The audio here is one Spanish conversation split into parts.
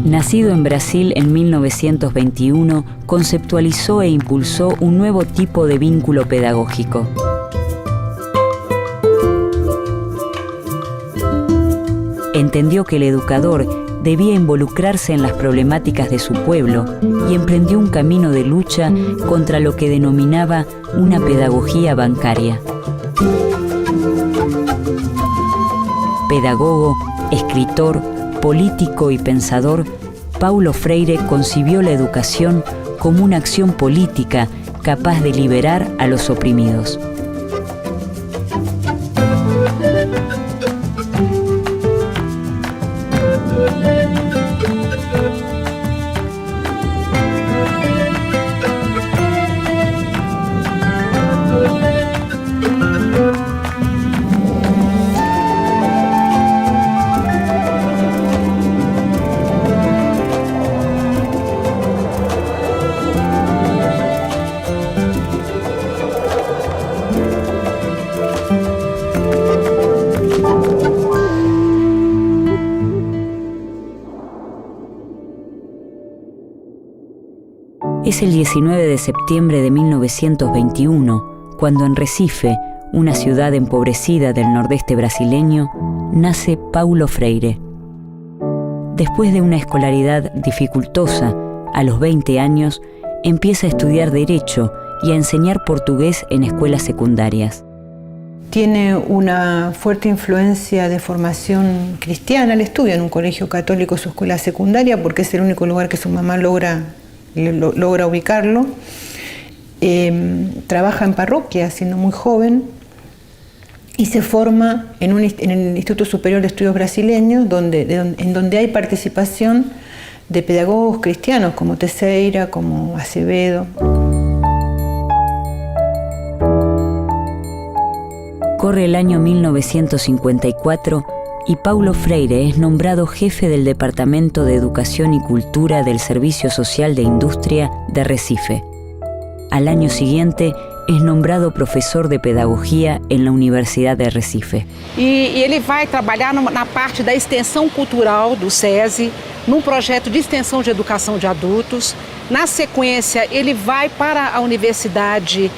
Nacido en Brasil en 1921, conceptualizó e impulsó un nuevo tipo de vínculo pedagógico. Entendió que el educador debía involucrarse en las problemáticas de su pueblo y emprendió un camino de lucha contra lo que denominaba una pedagogía bancaria. Pedagogo, escritor, político y pensador, Paulo Freire concibió la educación como una acción política capaz de liberar a los oprimidos. Es el 19 de septiembre de 1921, cuando en Recife, una ciudad empobrecida del nordeste brasileño, nace Paulo Freire. Después de una escolaridad dificultosa, a los 20 años, empieza a estudiar Derecho y a enseñar portugués en escuelas secundarias. Tiene una fuerte influencia de formación cristiana. Él estudia en un colegio católico su escuela secundaria porque es el único lugar que su mamá logra ubicarlo. Trabaja en parroquia siendo muy joven y se forma en el Instituto Superior de Estudios Brasileños, en donde hay participación de pedagogos cristianos como Teixeira, como Acevedo. Corre el año 1954 y Paulo Freire es nombrado jefe del Departamento de Educación y Cultura del Servicio Social de Industria de Recife. Al año siguiente es nombrado profesor de Pedagogía en la Universidad de Recife. Ele vai trabalhar na parte da extensão cultural do SESI, num projeto de extensão de educação de adultos. Na sequência, ele vai para a Universidade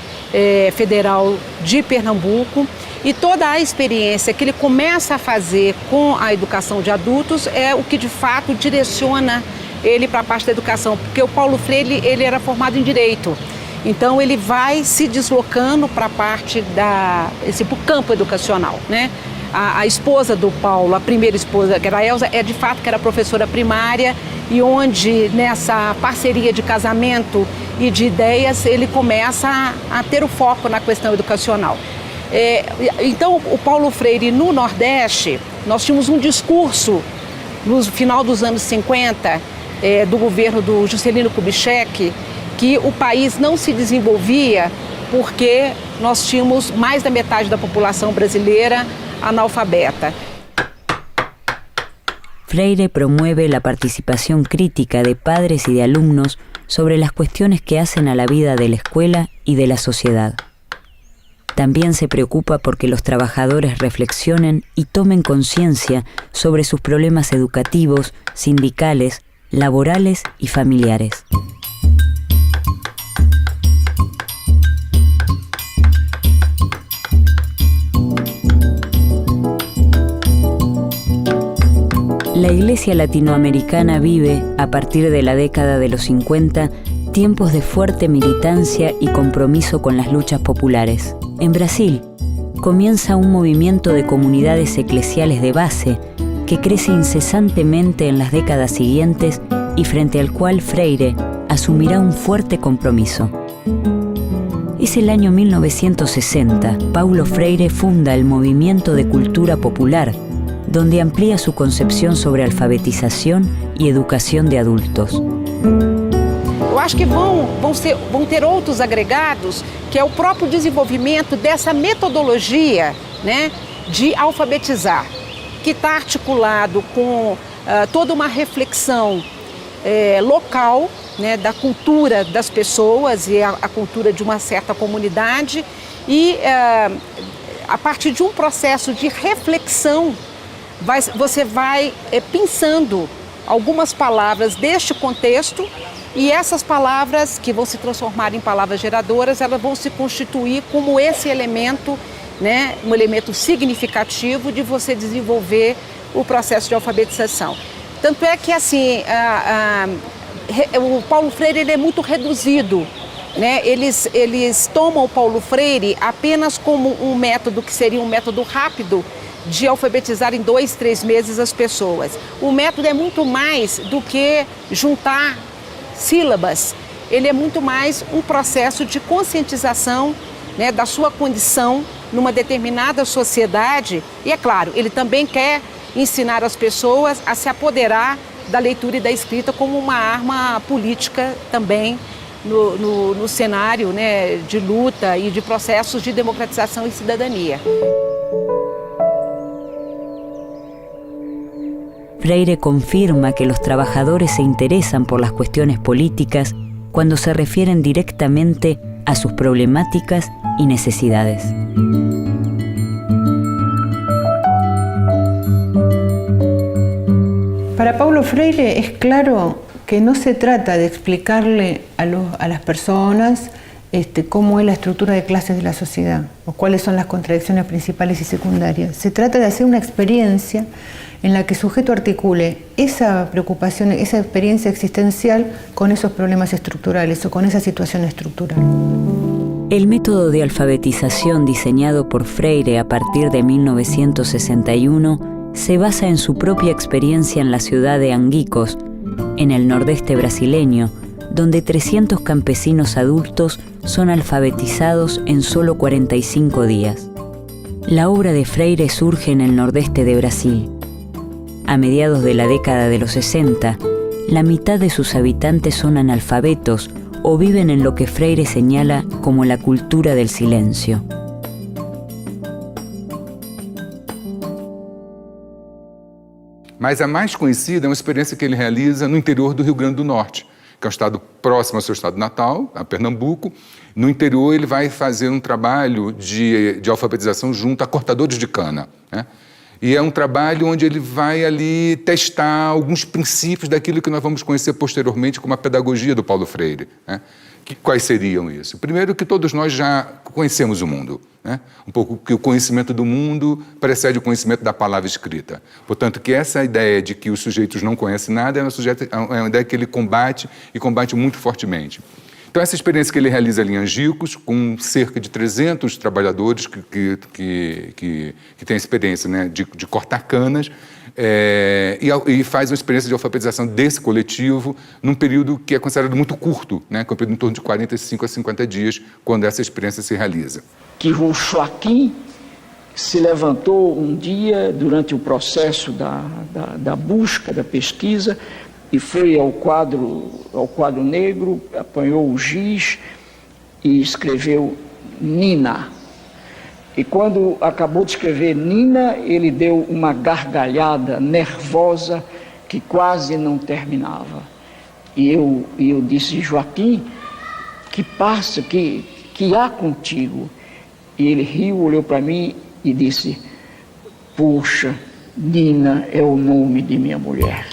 Federal de Pernambuco. E toda a experiência que ele começa a fazer com a educação de adultos é o que de fato direciona ele para a parte da educação, porque o Paulo Freire ele era formado em Direito, então ele vai se deslocando para a parte para o campo educacional, né? A esposa do Paulo, a primeira esposa, que era a Elza, de fato que era professora primária, e onde nessa parceria de casamento e de ideias ele começa a ter o foco na questão educacional. Então, o Paulo Freire, no Nordeste, nós tínhamos um discurso no final dos anos 50, do governo do Juscelino Kubitschek, que o país não se desenvolvia porque nós tínhamos mais da metade da população brasileira analfabeta. Freire promueve la participación crítica de padres y de alumnos sobre las cuestiones que hacen a la vida de la escuela y de la sociedad. También se preocupa porque los trabajadores reflexionen y tomen conciencia sobre sus problemas educativos, sindicales, laborales y familiares. La Iglesia latinoamericana vive, a partir de la década de los 50, tiempos de fuerte militancia y compromiso con las luchas populares. En Brasil, comienza un movimiento de comunidades eclesiales de base que crece incesantemente en las décadas siguientes y frente al cual Freire asumirá un fuerte compromiso. Es el año 1960. Paulo Freire funda el Movimiento de Cultura Popular, donde amplía su concepción sobre alfabetización y educación de adultos. Eu acho que vão ter outros agregados, que é o próprio desenvolvimento dessa metodologia, né, de alfabetizar, que está articulado com toda uma reflexão local, né, da cultura das pessoas e a cultura de uma certa comunidade, e a partir de um processo de reflexão você vai pensando algumas palavras deste contexto e essas palavras que vão se transformar em palavras geradoras, elas vão se constituir como esse elemento, né, um elemento significativo de você desenvolver o processo de alfabetização. Tanto é que assim, o Paulo Freire ele é muito reduzido, né? Eles tomam o Paulo Freire apenas como um método que seria um método rápido de alfabetizar em 2, 3 meses as pessoas. O método é muito mais do que juntar sílabas, ele é muito mais um processo de conscientização, né, da sua condição numa determinada sociedade e, é claro, ele também quer ensinar as pessoas a se apoderar da leitura e da escrita como uma arma política também no cenário, né, de luta e de processos de democratização e cidadania. Freire confirma que los trabajadores se interesan por las cuestiones políticas cuando se refieren directamente a sus problemáticas y necesidades. Para Paulo Freire es claro que no se trata de explicarle a las personas cómo es la estructura de clases de la sociedad o cuáles son las contradicciones principales y secundarias. Se trata de hacer una experiencia en la que el sujeto articule esa preocupación, esa experiencia existencial con esos problemas estructurales o con esa situación estructural. El método de alfabetización diseñado por Freire a partir de 1961 se basa en su propia experiencia en la ciudad de Anguicos, en el nordeste brasileño, donde 300 campesinos adultos son alfabetizados en solo 45 días. La obra de Freire surge en el nordeste de Brasil. A mediados de la década de los 60, la mitad de sus habitantes son analfabetos o viven en lo que Freire señala como la cultura del silencio. Mas a mais conhecida é uma experiência que ele realiza no interior do Rio Grande do Norte, que é um estado próximo ao seu estado natal, a Pernambuco. No interior ele vai fazer um trabalho de alfabetização junto a cortadores de cana, né? E é um trabalho onde ele vai ali testar alguns princípios daquilo que nós vamos conhecer posteriormente como a pedagogia do Paulo Freire, né? Quais seriam isso? Primeiro, que todos nós já conhecemos o mundo, né? Um pouco que o conhecimento do mundo precede o conhecimento da palavra escrita. Portanto, que essa ideia de que os sujeitos não conhecem nada é uma ideia que ele combate e combate muito fortemente. Então, essa experiência que ele realiza ali em Angicos, com cerca de 300 trabalhadores que têm a experiência, né, de cortar canas, e faz uma experiência de alfabetização desse coletivo num período que é considerado muito curto, né, que é um período em torno de 45 a 50 dias, quando essa experiência se realiza. Que o Joaquim se levantou um dia durante o processo da busca, da pesquisa, e foi ao quadro negro, apanhou o giz e escreveu Nina. E quando acabou de escrever Nina, ele deu uma gargalhada nervosa que quase não terminava. E eu disse, Joaquim, que passa, que há contigo? E ele riu, olhou para mim e disse, puxa, Nina é o nome de minha mulher.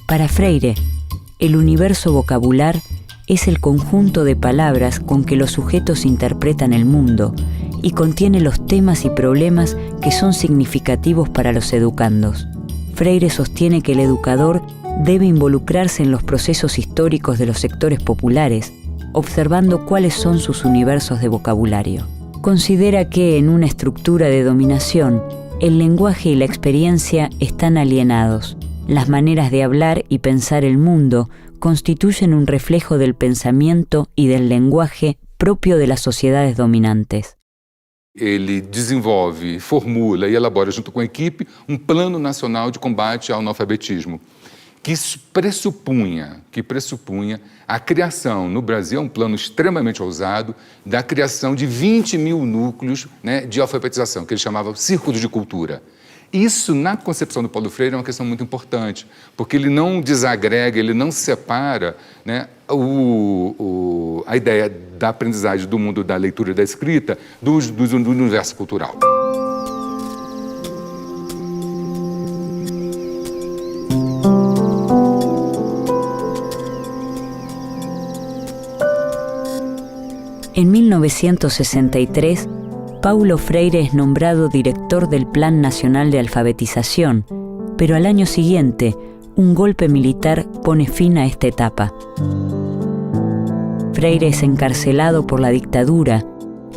Para Freire, el universo vocabular es el conjunto de palabras con que los sujetos interpretan el mundo y contiene los temas y problemas que son significativos para los educandos. Freire sostiene que el educador debe involucrarse en los procesos históricos de los sectores populares, observando cuáles son sus universos de vocabulario. Considera que en una estructura de dominación, el lenguaje y la experiencia están alienados. Las maneras de hablar y pensar el mundo constituyen un reflejo del pensamiento y del lenguaje propio de las sociedades dominantes. Ele desenvolve, formula e elabora junto com a equipe um plano nacional de combate ao analfabetismo, que pressupunha a criação, no Brasil é um plano extremamente ousado, da criação de 20 mil núcleos, né, de alfabetização, que ele chamava Círculos de Cultura. Isso, na concepção do Paulo Freire, é uma questão muito importante, porque ele não desagrega, ele não separa, né, a ideia da aprendizagem do mundo da leitura e da escrita do universo cultural. 1963, Paulo Freire es nombrado director del Plan Nacional de Alfabetización, pero al año siguiente, un golpe militar pone fin a esta etapa. Freire es encarcelado por la dictadura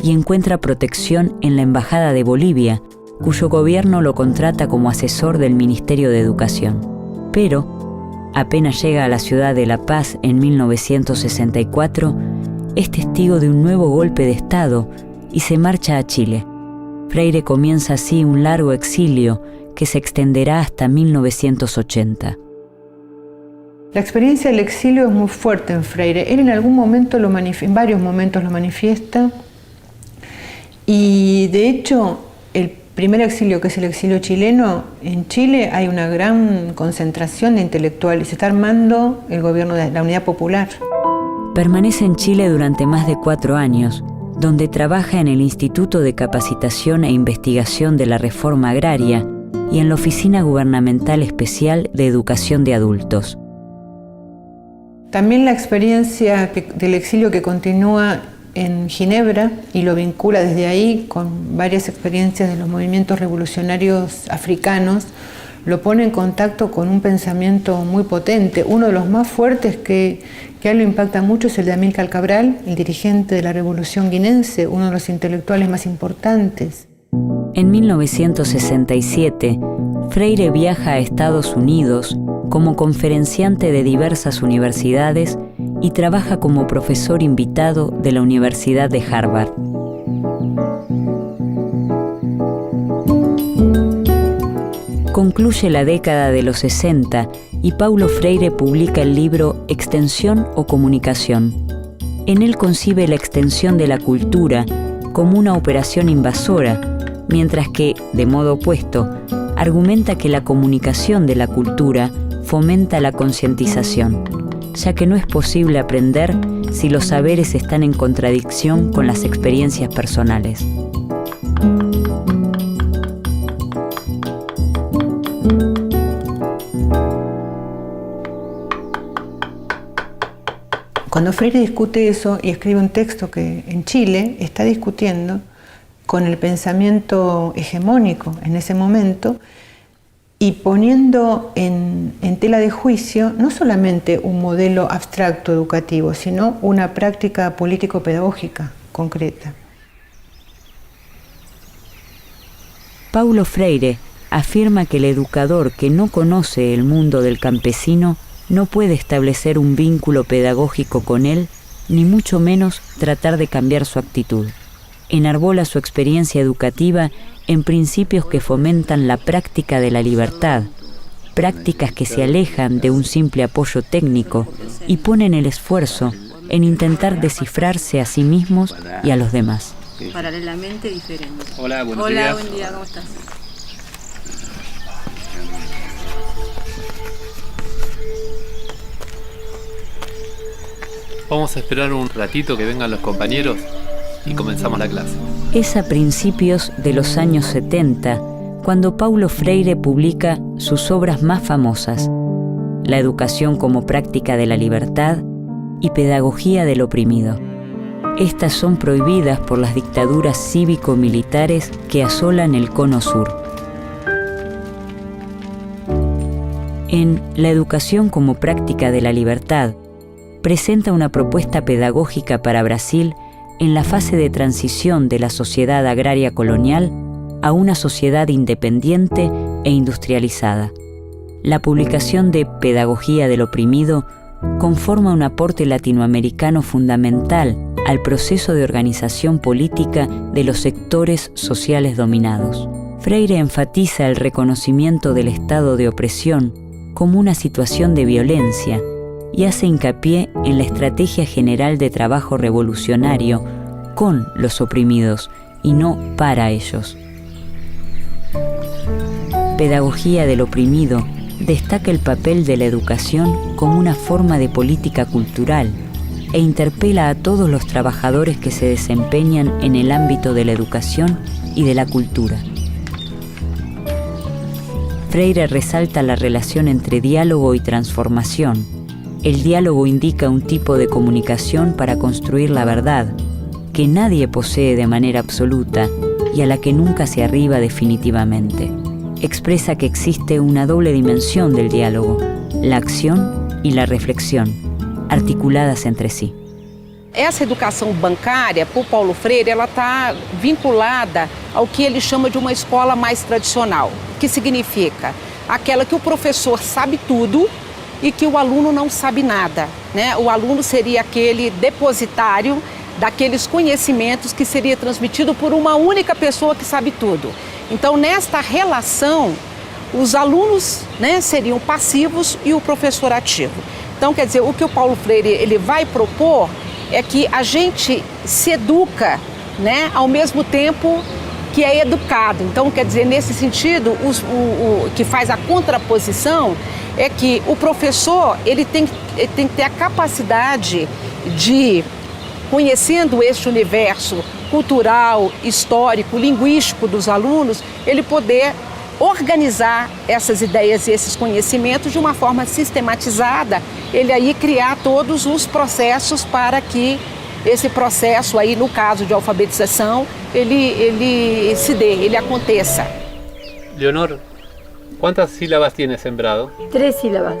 y encuentra protección en la Embajada de Bolivia, cuyo gobierno lo contrata como asesor del Ministerio de Educación. Pero, apenas llega a la ciudad de La Paz en 1964, es testigo de un nuevo golpe de Estado y se marcha a Chile. Freire comienza así un largo exilio que se extenderá hasta 1980. La experiencia del exilio es muy fuerte en Freire. Él en algún momento en varios momentos lo manifiesta, y de hecho el primer exilio, que es el exilio chileno, en Chile hay una gran concentración de intelectuales, se está armando el gobierno de la Unidad Popular. Permanece en Chile durante más de 4 años, donde trabaja en el Instituto de Capacitación e Investigación de la Reforma Agraria y en la Oficina Gubernamental Especial de Educación de Adultos. También la experiencia del exilio que continúa en Ginebra y lo vincula desde ahí con varias experiencias de los movimientos revolucionarios africanos, lo pone en contacto con un pensamiento muy potente. Uno de los más fuertes que a él lo impacta mucho es el de Amílcar Cabral, el dirigente de la Revolución Guinense, uno de los intelectuales más importantes. En 1967, Freire viaja a Estados Unidos como conferenciante de diversas universidades y trabaja como profesor invitado de la Universidad de Harvard. Concluye la década de los 60 y Paulo Freire publica el libro Extensión o Comunicación. En él concibe la extensión de la cultura como una operación invasora, mientras que, de modo opuesto, argumenta que la comunicación de la cultura fomenta la concientización, ya que no es posible aprender si los saberes están en contradicción con las experiencias personales. Cuando Freire discute eso y escribe un texto que en Chile está discutiendo con el pensamiento hegemónico en ese momento y poniendo en tela de juicio no solamente un modelo abstracto educativo, sino una práctica político-pedagógica concreta. Paulo Freire afirma que el educador que no conoce el mundo del campesino no puede establecer un vínculo pedagógico con él, ni mucho menos tratar de cambiar su actitud. Enarbola su experiencia educativa en principios que fomentan la práctica de la libertad, prácticas que se alejan de un simple apoyo técnico y ponen el esfuerzo en intentar descifrarse a sí mismos y a los demás. Paralelamente diferente. Hola, buenos días. Buen día, ¿cómo estás? Vamos a esperar un ratito que vengan los compañeros y comenzamos la clase. Es a principios de los años 70 cuando Paulo Freire publica sus obras más famosas: La educación como práctica de la libertad y Pedagogía del oprimido. Estas son prohibidas por las dictaduras cívico-militares que asolan el Cono Sur. En La educación como práctica de la libertad, presenta una propuesta pedagógica para Brasil en la fase de transición de la sociedad agraria colonial a una sociedad independiente e industrializada. La publicación de Pedagogía del oprimido conforma un aporte latinoamericano fundamental al proceso de organización política de los sectores sociales dominados. Freire enfatiza el reconocimiento del estado de opresión como una situación de violencia y hace hincapié en la estrategia general de trabajo revolucionario con los oprimidos y no para ellos. Pedagogía del oprimido destaca el papel de la educación como una forma de política cultural e interpela a todos los trabajadores que se desempeñan en el ámbito de la educación y de la cultura. Freire resalta la relación entre diálogo y transformación. El diálogo indica un tipo de comunicación para construir la verdad, que nadie posee de manera absoluta y a la que nunca se arriba definitivamente. Expresa que existe una doble dimensión del diálogo, la acción y la reflexión, articuladas entre sí. Essa educação bancária, por Paulo Freire, ela está vinculada ao que ele chama de uma escola mais tradicional, que significa aquela que o professor sabe tudo e que o aluno não sabe nada, né? O aluno seria aquele depositário daqueles conhecimentos que seria transmitido por uma única pessoa que sabe tudo. Então, nesta relação, os alunos, né, seriam passivos e o professor ativo. Então, quer dizer, o que o Paulo Freire ele vai propor é que a gente se educa, né, ao mesmo tempo que é educado. Então, quer dizer, nesse sentido, o que faz a contraposição é que o professor ele tem que ter a capacidade de, conhecendo este universo cultural, histórico, linguístico dos alunos, ele poder organizar essas ideias e esses conhecimentos de uma forma sistematizada, ele aí criar todos os processos para que esse processo aí, no caso de alfabetização, ele se dê, ele aconteça. Leonor, ¿cuántas sílabas tiene Sembrado? 3 sílabas.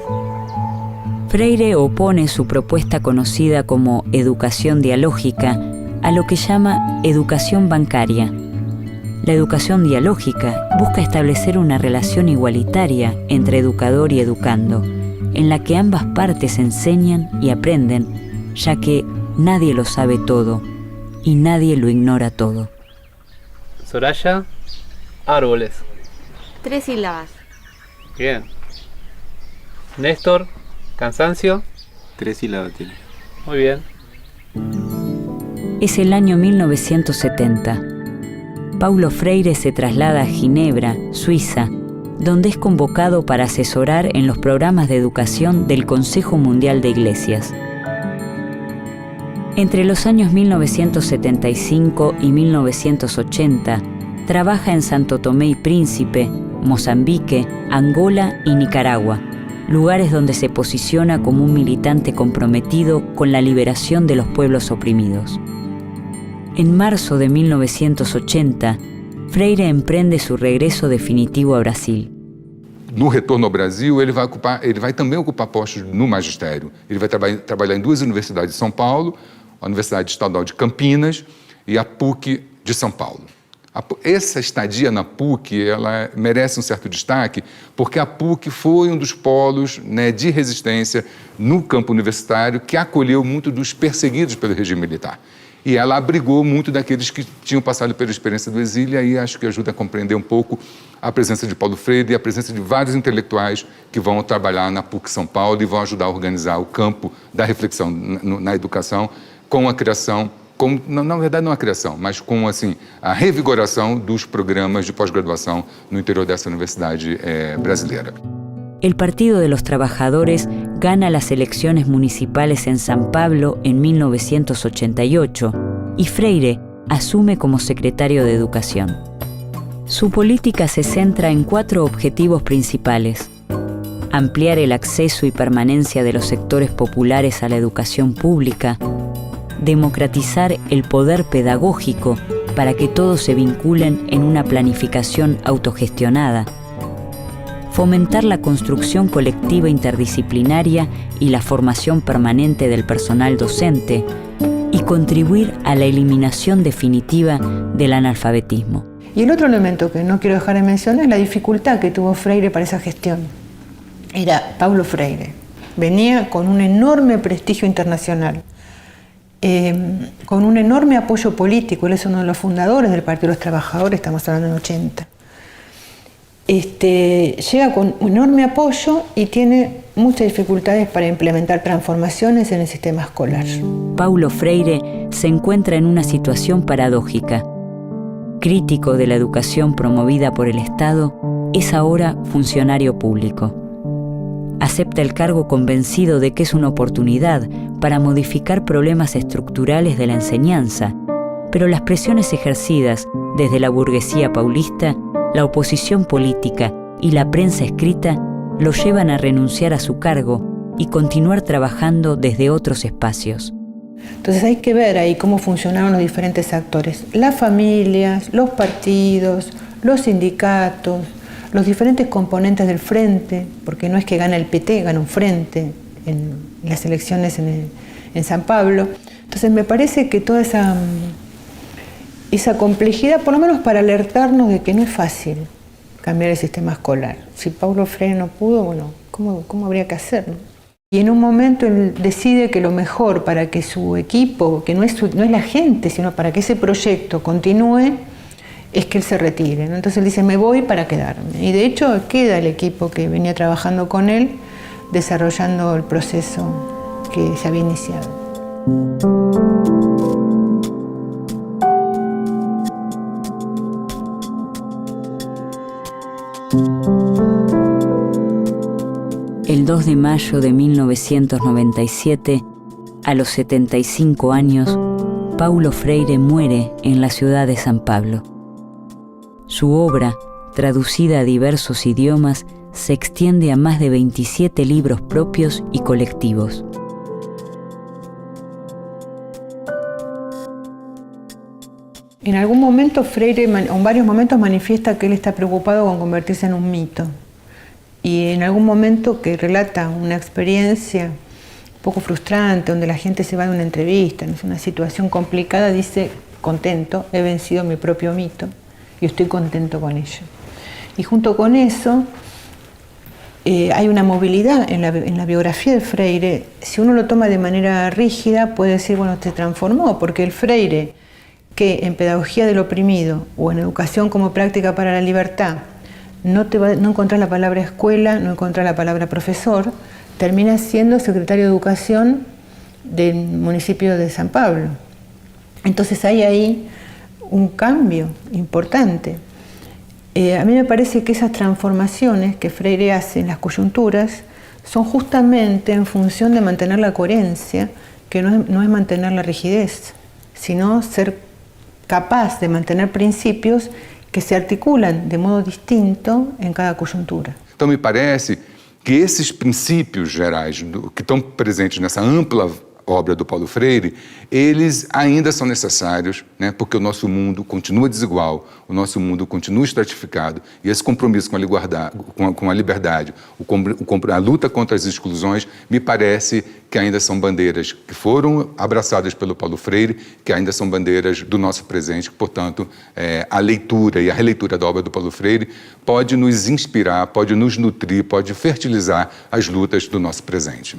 Freire opone su propuesta conocida como educación dialógica a lo que llama educación bancaria. La educación dialógica busca establecer una relación igualitaria entre educador y educando, en la que ambas partes enseñan y aprenden, ya que nadie lo sabe todo y nadie lo ignora todo. Soraya, árboles. 3 sílabas. Bien. Néstor, cansancio. 3 sílabas tiene. Muy bien. Es el año 1970. Paulo Freire se traslada a Ginebra, Suiza, donde es convocado para asesorar en los programas de educación del Consejo Mundial de Iglesias. Entre los años 1975 y 1980, trabaja en Santo Tomé y Príncipe, Mozambique, Angola y Nicaragua, lugares donde se posiciona como un militante comprometido con la liberación de los pueblos oprimidos. En marzo de 1980, Freire emprende su regreso definitivo a Brasil. No retorno ao Brasil, ele vai também ocupar postos no magistério. Ele vai trabalhar em 2 universidades de São Paulo, a Universidade Estadual de Campinas e a PUC de São Paulo. Essa estadia na PUC ela merece um certo destaque, porque a PUC foi um dos polos, né, de resistência no campo universitário que acolheu muito dos perseguidos pelo regime militar. E ela abrigou muito daqueles que tinham passado pela experiência do exílio, e aí acho que ajuda a compreender um pouco a presença de Paulo Freire e a presença de vários intelectuais que vão trabalhar na PUC São Paulo e vão ajudar a organizar o campo da reflexão na educação com a criação, na verdade não a criação, mas com assim, a revigoração dos programas de pós-graduação no interior dessa universidade brasileira. El Partido de los Trabajadores gana las elecciones municipales en San Pablo en 1988 y Freire asume como secretario de Educación. Su política se centra en 4 objetivos principales: ampliar el acceso y permanencia de los sectores populares a la educación pública, democratizar el poder pedagógico para que todos se vinculen en una planificación autogestionada, fomentar la construcción colectiva interdisciplinaria y la formación permanente del personal docente y contribuir a la eliminación definitiva del analfabetismo. Y el otro elemento que no quiero dejar de mencionar es la dificultad que tuvo Freire para esa gestión. Era Paulo Freire. Venía con un enorme prestigio internacional, con un enorme apoyo político. Él es uno de los fundadores del Partido de los Trabajadores, estamos hablando en 80. Llega con un enorme apoyo y tiene muchas dificultades para implementar transformaciones en el sistema escolar. Paulo Freire se encuentra en una situación paradójica. Crítico de la educación promovida por el Estado, es ahora funcionario público. Acepta el cargo convencido de que es una oportunidad para modificar problemas estructurales de la enseñanza, pero las presiones ejercidas desde la burguesía paulista, la oposición política y la prensa escrita lo llevan a renunciar a su cargo y continuar trabajando desde otros espacios. Entonces hay que ver ahí cómo funcionaron los diferentes actores, las familias, los partidos, los sindicatos, los diferentes componentes del frente, porque no es que gana el PT, gana un frente en las elecciones en San Pablo. Entonces me parece que toda esa complejidad, por lo menos para alertarnos de que no es fácil cambiar el sistema escolar. Si Paulo Freire no pudo, bueno, ¿cómo habría que hacerlo? Y en un momento él decide que lo mejor para que su equipo, que no es la gente, sino para que ese proyecto continúe, es que él se retire, ¿no? Entonces él dice, me voy para quedarme. Y de hecho queda el equipo que venía trabajando con él, desarrollando el proceso que se había iniciado. El 2 de mayo de 1997, a los 75 años, Paulo Freire muere en la ciudad de San Pablo. Su obra, traducida a diversos idiomas, se extiende a más de 27 libros propios y colectivos. En algún momento Freire, en varios momentos, manifiesta que él está preocupado con convertirse en un mito. Y en algún momento que relata una experiencia un poco frustrante, donde la gente se va de una entrevista, es una situación complicada, dice, contento, he vencido mi propio mito y estoy contento con ello. Y junto con eso, hay una movilidad en la biografía de Freire. Si uno lo toma de manera rígida, puede decir, bueno, se transformó, porque el Freire, que en Pedagogía del Oprimido o en Educación como Práctica para la Libertad, no encontrás la palabra escuela, no encontrás la palabra profesor, termina siendo secretario de Educación del municipio de San Pablo. Entonces hay ahí un cambio importante. A mí me parece que esas transformaciones que Freire hace en las coyunturas son justamente en función de mantener la coherencia, que no es mantener la rigidez, sino ser capaz de mantener principios que se articulan de modo distinto em cada conjuntura. Então, me parece que esses princípios gerais que estão presentes nessa ampla obra do Paulo Freire, eles ainda são necessários, né, porque o nosso mundo continua desigual, o nosso mundo continua estratificado, e esse compromisso com a liberdade, a luta contra as exclusões, me parece que ainda são bandeiras que foram abraçadas pelo Paulo Freire, que ainda são bandeiras do nosso presente, portanto, a leitura e a releitura da obra do Paulo Freire pode nos inspirar, pode nos nutrir, pode fertilizar as lutas do nosso presente.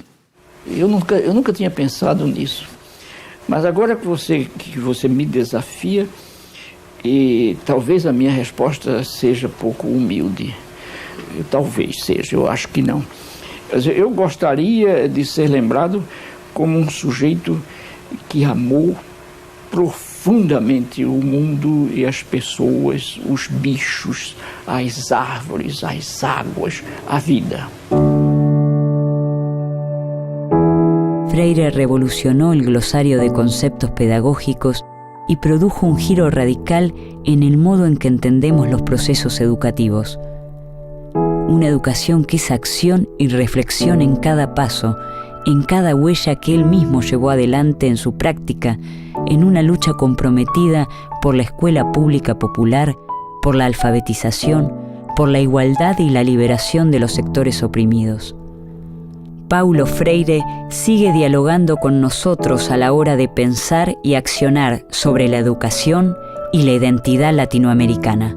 Eu nunca tinha pensado nisso, mas agora que você me desafia, e talvez a minha resposta seja pouco humilde, talvez seja, eu acho que não. Eu gostaria de ser lembrado como um sujeito que amou profundamente o mundo e as pessoas, os bichos, as árvores, as águas, a vida. Freire revolucionó el glosario de conceptos pedagógicos y produjo un giro radical en el modo en que entendemos los procesos educativos. Una educación que es acción y reflexión en cada paso, en cada huella que él mismo llevó adelante en su práctica, en una lucha comprometida por la escuela pública popular, por la alfabetización, por la igualdad y la liberación de los sectores oprimidos. Paulo Freire sigue dialogando con nosotros a la hora de pensar y accionar sobre la educación y la identidad latinoamericana.